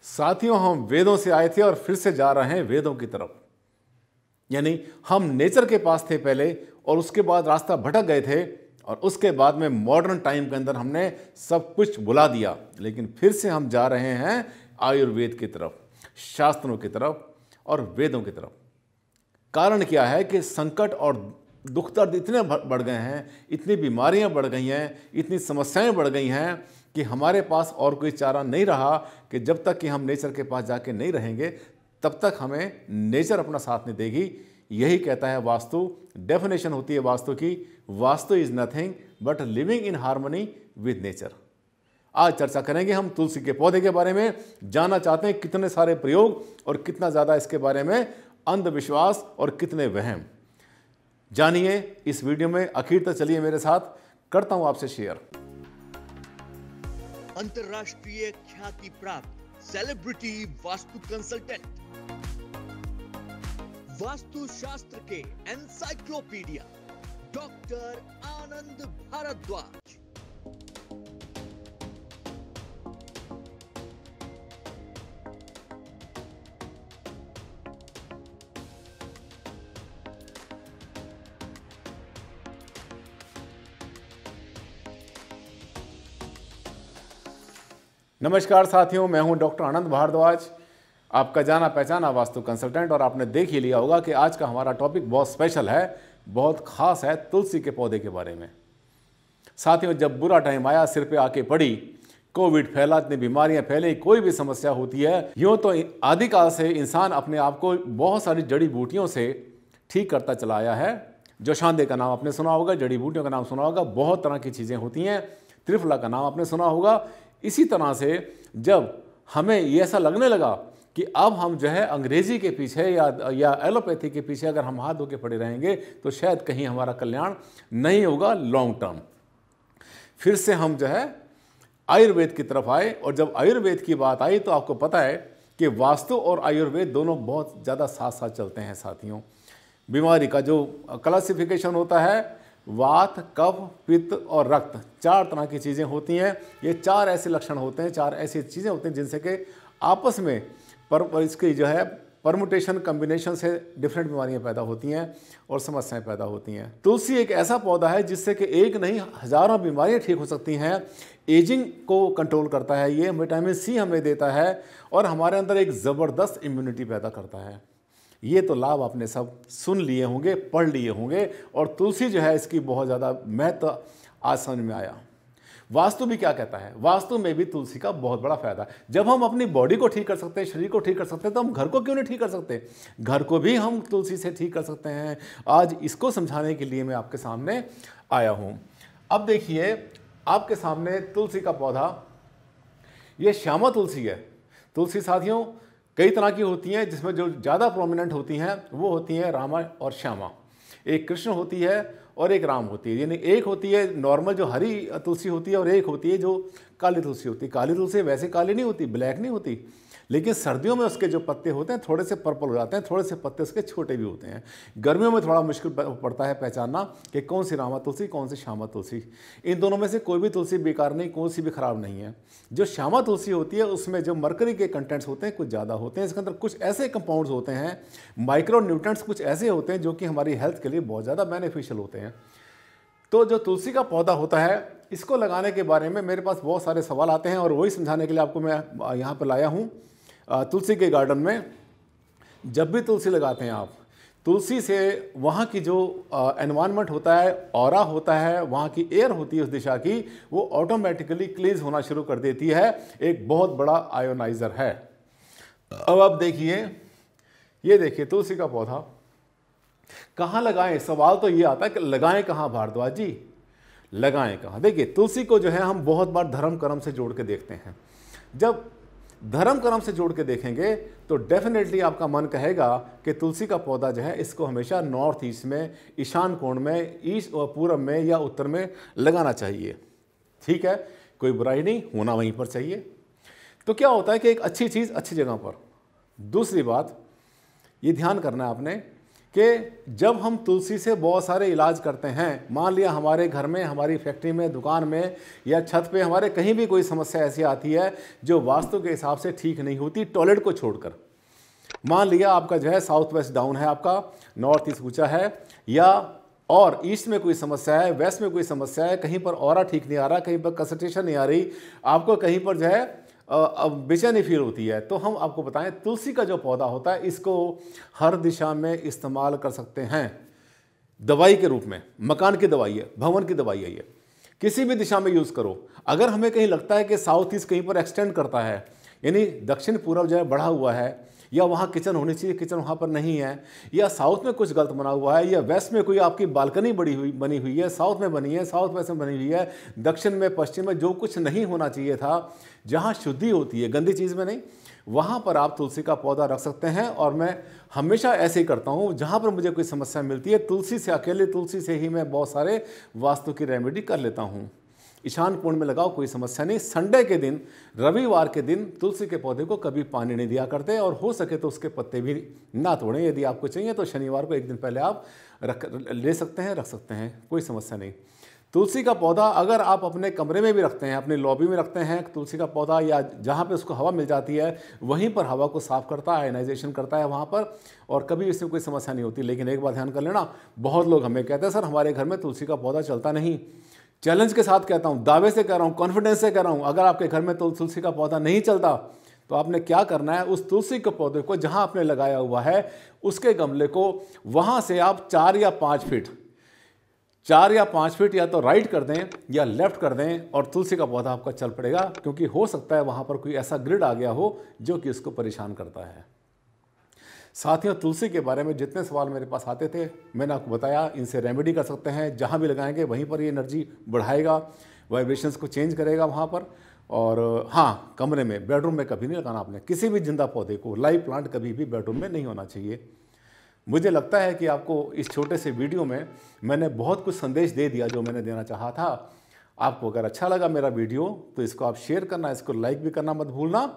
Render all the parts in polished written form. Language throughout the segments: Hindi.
साथियों, हम वेदों से आए थे और फिर से जा रहे हैं वेदों की तरफ। यानी हम नेचर के पास थे पहले और उसके बाद रास्ता भटक गए थे और उसके बाद में मॉडर्न टाइम के अंदर हमने सब कुछ भुला दिया, लेकिन फिर से हम जा रहे हैं आयुर्वेद की तरफ, शास्त्रों की तरफ और वेदों की तरफ। कारण क्या है कि संकट और दुख दर्द इतने बढ़ गए हैं, इतनी बीमारियां बढ़ गई हैं, इतनी समस्याएं बढ़ गई हैं कि हमारे पास और कोई चारा नहीं रहा कि जब तक कि हम नेचर के पास जाके नहीं रहेंगे तब तक हमें नेचर अपना साथ नहीं देगी। यही कहता है वास्तु। डेफिनेशन होती है वास्तु की, vastu is nothing but living in harmony with nature. आज चर्चा करेंगे हम तुलसी के पौधे के बारे में। जानना चाहते हैं कितने सारे प्रयोग और कितना ज़्यादा इसके बारे में अंधविश्वास और कितने वहम। जानिए इस वीडियो में, आखिर तक चलिए मेरे साथ, करता हूं आपसे शेयर। अंतरराष्ट्रीय ख्याति प्राप्त सेलिब्रिटी वास्तु कंसल्टेंट, वास्तु शास्त्र के एनसाइक्लोपीडिया डॉक्टर आनंद भारद्वाज। नमस्कार साथियों, मैं हूं डॉक्टर आनंद भारद्वाज, आपका जाना पहचाना वास्तु कंसल्टेंट। और आपने देख ही लिया होगा कि आज का हमारा टॉपिक बहुत स्पेशल है, बहुत खास है, तुलसी के पौधे के बारे में। साथियों, जब बुरा टाइम आया, सिर पे आके पड़ी, कोविड फैला, इतनी बीमारियां फैली, कोई भी समस्या होती है, यूँ तो आदिकाल से इंसान अपने आप को बहुत सारी जड़ी बूटियों से ठीक करता चला आया है। जोशांदे का नाम आपने सुना होगा, जड़ी बूटियों का नाम सुना होगा, बहुत तरह की चीज़ें होती हैं, त्रिफला का नाम आपने सुना होगा। इसी तरह से जब हमें ये ऐसा लगने लगा कि अब हम जो है अंग्रेजी के पीछे या एलोपैथी के पीछे अगर हम हाथ धो के पड़े रहेंगे तो शायद कहीं हमारा कल्याण नहीं होगा लॉन्ग टर्म। फिर से हम जो है आयुर्वेद की तरफ आए, और जब आयुर्वेद की बात आई तो आपको पता है कि वास्तु और आयुर्वेद दोनों बहुत ज़्यादा साथ साथ चलते हैं साथियों। बीमारी का जो क्लासिफिकेशन होता है, वात, कफ, पित्त और रक्त, चार तरह की चीज़ें होती हैं। ये चार ऐसे लक्षण होते हैं, चार ऐसी चीज़ें होती हैं जिनसे कि आपस में इसकी जो है परमुटेशन, कम्बिनेशन से डिफरेंट बीमारियां पैदा होती हैं और समस्याएं पैदा होती हैं। तुलसी एक ऐसा पौधा है जिससे कि एक नहीं हज़ारों बीमारियां ठीक हो सकती हैं। एजिंग को कंट्रोल करता है, ये विटामिन सी हमें देता है और हमारे अंदर एक ज़बरदस्त इम्यूनिटी पैदा करता है। ये तो लाभ आपने सब सुन लिए होंगे, पढ़ लिए होंगे, और तुलसी जो है इसकी बहुत ज़्यादा महत्व आज समझ में आया। वास्तु भी क्या कहता है, वास्तु में भी तुलसी का बहुत बड़ा फायदा है। जब हम अपनी बॉडी को ठीक कर सकते हैं, शरीर को ठीक कर सकते हैं, तो हम घर को क्यों नहीं ठीक कर सकते? घर को भी हम तुलसी से ठीक कर सकते हैं। आज इसको समझाने के लिए मैं आपके सामने आया हूँ। अब देखिए आपके सामने तुलसी का पौधा, ये श्यामा तुलसी है। तुलसी साथियों कई तरह की होती हैं, जिसमें जो ज़्यादा प्रोमिनेंट होती हैं वो होती हैं रामा और श्यामा। एक कृष्ण होती है और एक राम होती है। यानी एक होती है नॉर्मल जो हरी तुलसी होती है और एक होती है जो काली तुलसी होती है। काली तुलसी वैसे काली नहीं होती, ब्लैक नहीं होती, लेकिन सर्दियों में उसके जो पत्ते होते हैं थोड़े से पर्पल हो जाते हैं, थोड़े से पत्ते उसके छोटे भी होते हैं। गर्मियों में थोड़ा मुश्किल पड़ता है पहचानना कि कौन सी रामा तुलसी, कौन सी श्यामा तुलसी। इन दोनों में से कोई भी तुलसी बेकार नहीं, कौन सी भी खराब नहीं है। जो श्यामा तुलसी होती है उसमें जो मरकरी के कंटेंट्स होते हैं कुछ ज़्यादा होते हैं। इसके अंदर कुछ ऐसे कंपाउंड्स होते हैं, माइक्रो न्यूट्रेंट्स कुछ ऐसे होते हैं जो कि हमारी हेल्थ के लिए बहुत ज़्यादा बेनिफिशियल होते हैं। तो जो तुलसी का पौधा होता है, इसको लगाने के बारे में मेरे पास बहुत सारे सवाल आते हैं और वही समझाने के लिए आपको मैं यहाँ पर लाया हूँ। तुलसी के गार्डन में जब भी तुलसी लगाते हैं आप, तुलसी से वहाँ की जो एनवायरनमेंट होता है, ऑरा होता है, वहाँ की एयर होती है उस दिशा की, वो ऑटोमेटिकली क्लींस होना शुरू कर देती है। एक बहुत बड़ा आयोनाइजर है। अब आप देखिए, ये देखिए तुलसी का पौधा कहाँ लगाएं। सवाल तो ये आता है कि लगाएं कहाँ भारद्वाज जी, लगाएं कहाँ? देखिए तुलसी को जो है हम बहुत बार धर्म कर्म से जोड़ के देखते हैं। जब धर्म कर्म से जोड़ के देखेंगे तो डेफिनेटली आपका मन कहेगा कि तुलसी का पौधा जो है इसको हमेशा नॉर्थ ईस्ट में, ईशान कोण में, ईस्ट और पूर्व में या उत्तर में लगाना चाहिए। ठीक है, कोई बुराई नहीं, होना वहीं पर चाहिए। तो क्या होता है कि एक अच्छी चीज़ अच्छी जगह पर। दूसरी बात ये ध्यान करना है आपने कि जब हम तुलसी से बहुत सारे इलाज करते हैं, मान लिया हमारे घर में, हमारी फैक्ट्री में, दुकान में या छत पे हमारे कहीं भी कोई समस्या ऐसी आती है जो वास्तु के हिसाब से ठीक नहीं होती, टॉयलेट को छोड़कर, मान लिया आपका जो है साउथ वेस्ट डाउन है, आपका नॉर्थ ईस्ट ऊंचा है, या और ईस्ट में कोई समस्या है, वेस्ट में कोई समस्या है, कहीं पर ऑरा ठीक नहीं आ रहा, कहीं पर कंसंट्रेशन नहीं आ रही, आपको कहीं पर जो है बेचैनी फील होती है, तो हम आपको बताएं तुलसी का जो पौधा होता है इसको हर दिशा में इस्तेमाल कर सकते हैं दवाई के रूप में। मकान की दवाई है, भवन की दवाई है, ये किसी भी दिशा में यूज़ करो। अगर हमें कहीं लगता है कि साउथ ईस्ट कहीं पर एक्सटेंड करता है, यानी दक्षिण पूर्व जो है बढ़ा हुआ है, या वहाँ किचन होनी चाहिए, किचन वहाँ पर नहीं है, या साउथ में कुछ गलत बना हुआ है, या वेस्ट में कोई आपकी बालकनी बनी हुई है, साउथ में बनी है, साउथ वेस्ट में बनी हुई है, दक्षिण में, पश्चिम में जो कुछ नहीं होना चाहिए था, जहाँ शुद्धि होती है, गंदी चीज़ में नहीं, वहाँ पर आप तुलसी का पौधा रख सकते हैं। और मैं हमेशा ऐसे ही करता हूँ, जहाँ पर मुझे कोई समस्या मिलती है, तुलसी से, अकेले तुलसी से ही मैं बहुत सारे वास्तु की रेमेडी कर लेता हूँ। ईशान कोण में लगाओ, कोई समस्या नहीं। संडे के दिन, रविवार के दिन तुलसी के पौधे को कभी पानी नहीं दिया करते, और हो सके तो उसके पत्ते भी ना तोड़ें। यदि आपको चाहिए तो शनिवार को एक दिन पहले आप ले सकते हैं, रख सकते हैं, कोई समस्या नहीं। तुलसी का पौधा अगर आप अपने कमरे में भी रखते हैं, अपने लॉबी में रखते हैं तुलसी का पौधा, या जहाँ पे उसको हवा मिल जाती है वहीं पर हवा को साफ करता है, आयनाइजेशन करता है वहाँ पर, और कभी इसमें कोई समस्या नहीं होती। लेकिन एक बात ध्यान कर लेना, बहुत लोग हमें कहते हैं सर हमारे घर में तुलसी का पौधा चलता नहीं। चैलेंज के साथ कहता हूँ, दावे से कह रहा हूँ, कॉन्फिडेंस से कह रहा हूँ, अगर आपके घर में तुलसी का पौधा नहीं चलता तो आपने क्या करना है, उस तुलसी के पौधे को जहाँ आपने लगाया हुआ है उसके गमले को वहाँ से आप 4 या 5 फीट या तो राइट कर दें या लेफ्ट कर दें, और तुलसी का पौधा आपका चल पड़ेगा। क्योंकि हो सकता है वहाँ पर कोई ऐसा ग्रिड आ गया हो जो कि इसको परेशान करता है। साथियों, तुलसी के बारे में जितने सवाल मेरे पास आते थे मैंने आपको बताया, इनसे रेमेडी कर सकते हैं। जहाँ भी लगाएंगे वहीं पर ये एनर्जी बढ़ाएगा, वाइब्रेशंस को चेंज करेगा वहाँ पर। और हाँ, कमरे में, बेडरूम में कभी नहीं लगाना आपने किसी भी जिंदा पौधे को। लाइव प्लांट कभी भी बेडरूम में नहीं होना चाहिए। मुझे लगता है कि आपको इस छोटे से वीडियो में मैंने बहुत कुछ संदेश दे दिया जो मैंने देना चाहा था। आपको अगर अच्छा लगा मेरा वीडियो तो इसको आप शेयर करना, इसको लाइक भी करना मत भूलना।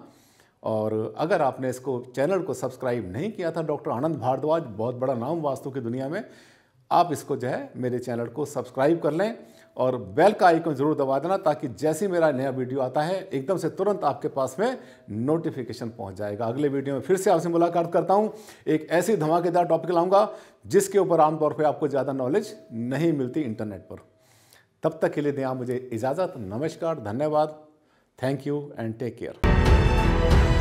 और अगर आपने इसको चैनल को सब्सक्राइब नहीं किया था, डॉक्टर आनंद भारद्वाज, बहुत बड़ा नाम वास्तु की दुनिया में, आप इसको जो है मेरे चैनल को सब्सक्राइब कर लें और बेल का आइकन जरूर दबा देना, ताकि जैसे मेरा नया वीडियो आता है एकदम से तुरंत आपके पास में नोटिफिकेशन पहुंच जाएगा। अगले वीडियो में फिर से आपसे मुलाकात करता हूं, एक ऐसी धमाकेदार टॉपिक लाऊंगा जिसके ऊपर आमतौर पर आपको ज़्यादा नॉलेज नहीं मिलती इंटरनेट पर। तब तक के लिए दें आप मुझे इजाज़त। नमस्कार, धन्यवाद, thank you and take care.